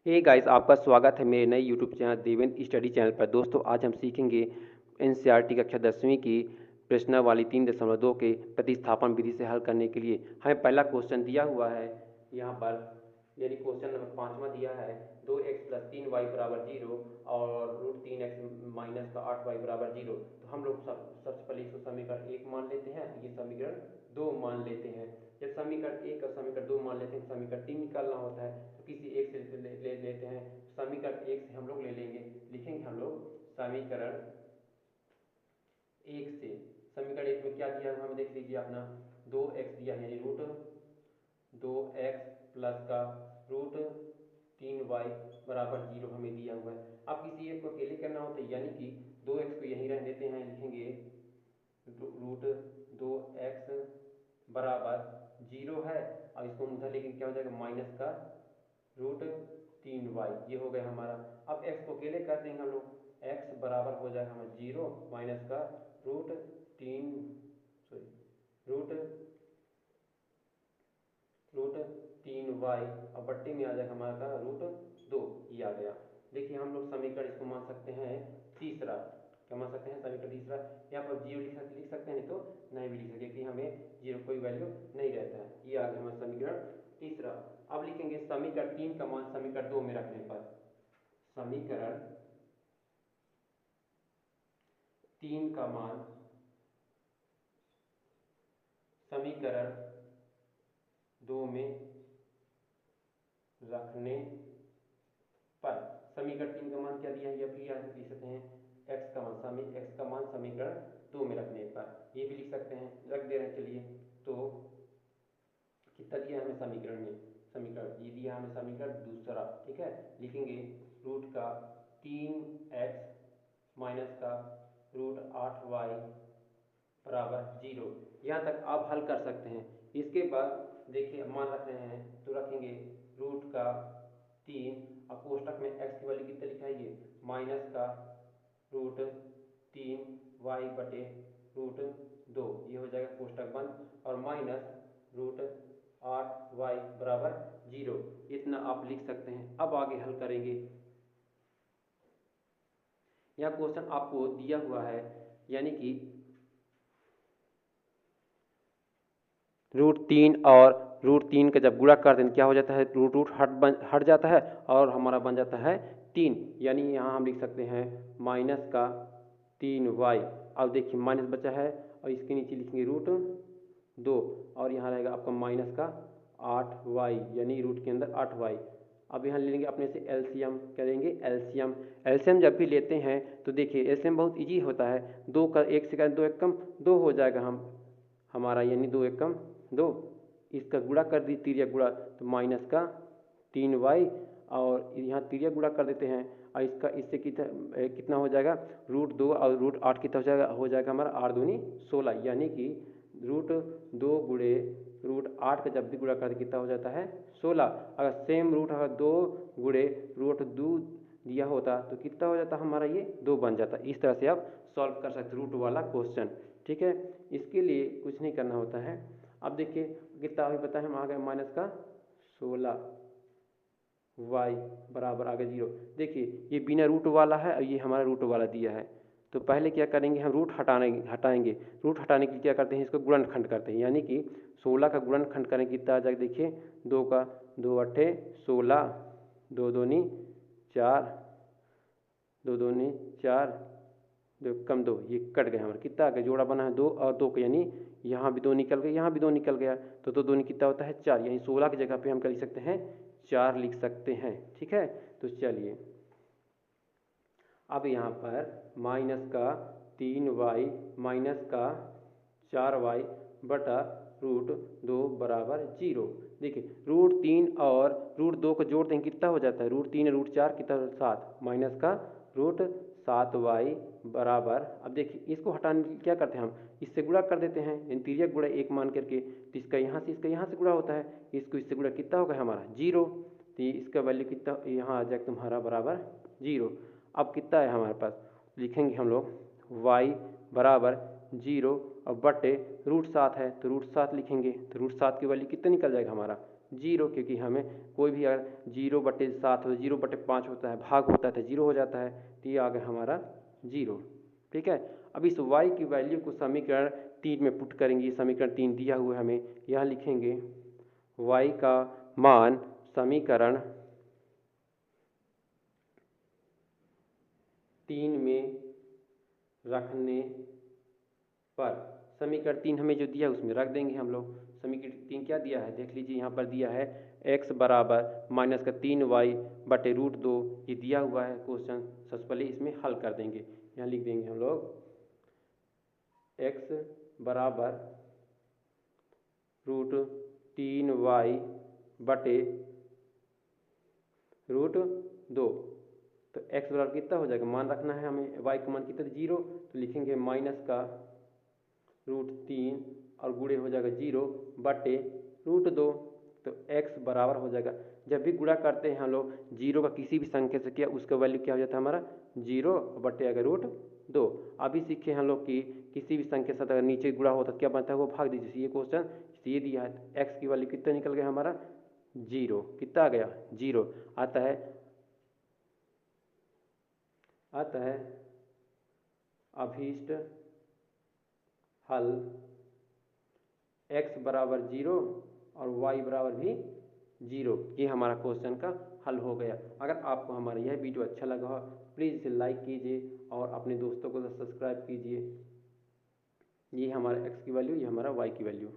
Hey guys, आपका स्वागत है मेरे नए YouTube channel Devendra study channel पर। दोस्तों, आज हम सीखेंगे एनसीईआरटी कक्षा 10वीं की प्रश्नावली 3.2 के प्रतिस्थापन विधि से हल करने के लिए हमें पहला क्वेश्चन दिया हुआ है यहाँ पर, यानी क्वेश्चन नंबर 5वां दिया है 2x + 3y = 0 और √3x - 8y = 0। तो हम लोग सबसे पहले इसको समीकरण 1 मान लेते हैं, ये समीकरण 2 मान लेते हैं। जब समीकरण 1 और समीकरण 2 मान लेते हैं, समीकरण 3 निकालना होता है, तो किसी एक से ले लेते हैं। समीकरण 1 से हम लोग ले लेंगे, लिखेंगे हम लोग समीकरण 1 से। समीकरण 1 में क्या दिया है हमें देख लीजिए अपना, 2x दिया है, यानी √2x प्लस का √3y = 0 हमें दिया हुआ है। अब किसी एक को अकेले करना होता है, यानी कि 2x को यहीं रहने देते हैं, लिखेंगे √2x बराबर 0 है, और इसको उधर लेकिन क्या हो जाएगा, माइनस का √3y, ये हो गया हमारा। अब x को अकेले कर देंगे हम लोग, x बराबर हो जाएगा हमारा 0 माइनस का √3y, और बट्टे में आ जाएगा हमारा का √2, ये आ गया। देखिए हम लोग समीकरण इसको मान सकते हैं तीसरा। क्या मान सकते हैं? समीकरण तीसरा। यहाँ पर 0 लिख सकते हैं, नहीं तो नहीं भी लिख सकते, क्योंकि हमें 0 कोई वैल्यू नहीं रहता है। ये आ गया हमारा समीकरण तीसरा। अब लिखेंगे समीकरण 3 का मान समीकरण 2 में रखने पर। समीकरण 3 का मान समीकरण 2 में रखने पर, समीकरण 3 का मान क्या दिया है, ये भी लिख सकते हैं x का मान समीकरण 2 में रखने पर, ये भी लिख सकते हैं, रख दे रहे हैं। चलिए, तो कितना दिया हमें समीकरण में, समीकरण ये दिया हमें समीकरण दूसरा, ठीक है। लिखेंगे रूट का 3x माइनस का √8y बराबर 0। यहाँ तक आप हल कर सकते हैं। इसके बाद देखिए मान रख रहे हैं, तो रखेंगे रूट का 3, अब कोष्टक में x की वैल्यू कितना लिखा है, ये माइनस का √3y बटे √2, ये हो जाएगा कोष्टक बंद, और माइनस √8y बराबर 0, इतना आप लिख सकते हैं। अब आगे हल करेंगे। यह क्वेश्चन आपको दिया हुआ है, यानी कि √3 और √3 का जब गुणा कर दें क्या हो जाता है, रूट हट जाता है और हमारा बन जाता है 3, यानी यहाँ हम लिख सकते हैं माइनस का 3y। अब देखिए माइनस बचा है, और इसके नीचे लिखेंगे √2, और यहाँ रहेगा आपका माइनस का 8y, यानी रूट के अंदर 8y। अब यहाँ ले लेंगे अपने से एलसीएम, करेंगे एलसीएम। एलसीएम जब भी लेते हैं तो देखिए एलसीएम बहुत इजी होता है, 2 का 1 से करें 2 1 कम 2 हो जाएगा हमारा, यानी 2 1 कम 2, इसका गुणा कर दी तिर्यक गुणा, तो माइनस का 3y, और यहाँ तिर्यक गुणा कर देते हैं, और इसका इससे कितना हो जाएगा, √2 और √8 कितना हो जाएगा हमारा 8 दूनी 16, यानी कि √2 गुणे √8 का जब भी गुणा करते कितना हो जाता है 16। अगर सेम रूट अगर 2 गुणे √2 दिया होता तो कितना हो जाता हमारा, ये 2 बन जाता। इस तरह से आप सॉल्व कर सकते रूट वाला क्वेश्चन, ठीक है। इसके लिए कुछ नहीं करना होता है। अब देखिए कितना अभी पता है, हम आ गए माइनस का 16y बराबर आ गया 0। देखिए ये बिना रूट वाला है और ये हमारा रूट वाला दिया है, तो पहले क्या करेंगे, हम रूट हटाएंगे। रूट हटाने के लिए क्या करते हैं, इसको गुणनखंड करते हैं, यानी कि 16 का गुणनखंड करें कितना आ जाएगा, देखिए 2 का 2 अट्ठे 16, 2 दूनी 4, 2 दूनी 4, 2 कम 2, ये कट गए हमारे, कितना आ गया, जोड़ा बना है 2 और 2 का, यानी यहाँ भी 2 निकल गया, यहाँ भी 2 निकल गया, तो 2 दूनी कितना होता है 4, यानी 16 की जगह पे हम क्या लिख सकते हैं 4 लिख सकते हैं, ठीक है। तो चलिए अब यहाँ पर माइनस का 3y माइनस का 4y बटा √2 बराबर 0। देखिए √3 और √2 को जोड़ देंगे कितना हो जाता है, √3 √4 कितना 7, माइनस का √7y बराबर, अब देखिए इसको हटाने के लिए क्या करते हैं, हम इससे गुणा कर देते हैं, तिर्यक गुणा 1 मान करके, तो इसका यहाँ से गुणा होता है, इसको इससे गुणा कितना होगा हमारा 0, तो इसका वैल्यू कितना यहाँ आ जाएगा तुम्हारा बराबर 0। अब कितना है हमारे पास, लिखेंगे हम लोग y बराबर 0 और बटे √7 है, तो √7 लिखेंगे, तो √7 की वैल्यू कितना निकल जाएगा हमारा जीरो, क्योंकि हमें कोई भी अगर 0/7 हो, 0/5 होता है, भाग होता है तो जीरो हो जाता है, तो ये आ गया हमारा जीरो। ठीक है, अब इस y की वैल्यू को समीकरण 3 में पुट करेंगे। समीकरण 3 दिया हुआ है हमें, यहाँ लिखेंगे y का मान समीकरण 3 में रखने पर, समीकरण 3 हमें जो दिया है उसमें रख देंगे हम लोग। समीकरण 3 क्या दिया है देख लीजिए, यहाँ पर दिया है x बराबर -3y/√2, ये दिया हुआ है क्वेश्चन। सबसे पहले इसमें हल कर देंगे, यहाँ लिख देंगे हम लोग x बराबर √3y/√2, तो x बराबर कितना हो जाएगा, मान रखना है हमें, y का मान कितना 0, तो लिखेंगे -√3 और गुणे हो जाएगा 0/√2, तो x बराबर हो जाएगा। जब भी गुणा करते हैं हम लोग जीरो का किसी भी संख्या से किया, उसका वैल्यू क्या हो जाता है हमारा 0/√2। अभी सीखे हम लोग कि किसी भी संख्या से अगर नीचे गुणा होता है क्या बनता है, वो भाग दीजिए। ये क्वेश्चन ये दिया है, x की वैल्यू कितना निकल गया हमारा 0, कितना आ गया 0 आता है अभीष्ट हल x बराबर 0 और y बराबर भी 0, ये हमारा क्वेश्चन का हल हो गया। अगर आपको हमारा यह वीडियो अच्छा लगा हो प्लीज़ इसे लाइक कीजिए और अपने दोस्तों को सब्सक्राइब कीजिए। ये हमारा x की वैल्यू, ये हमारा y की वैल्यू।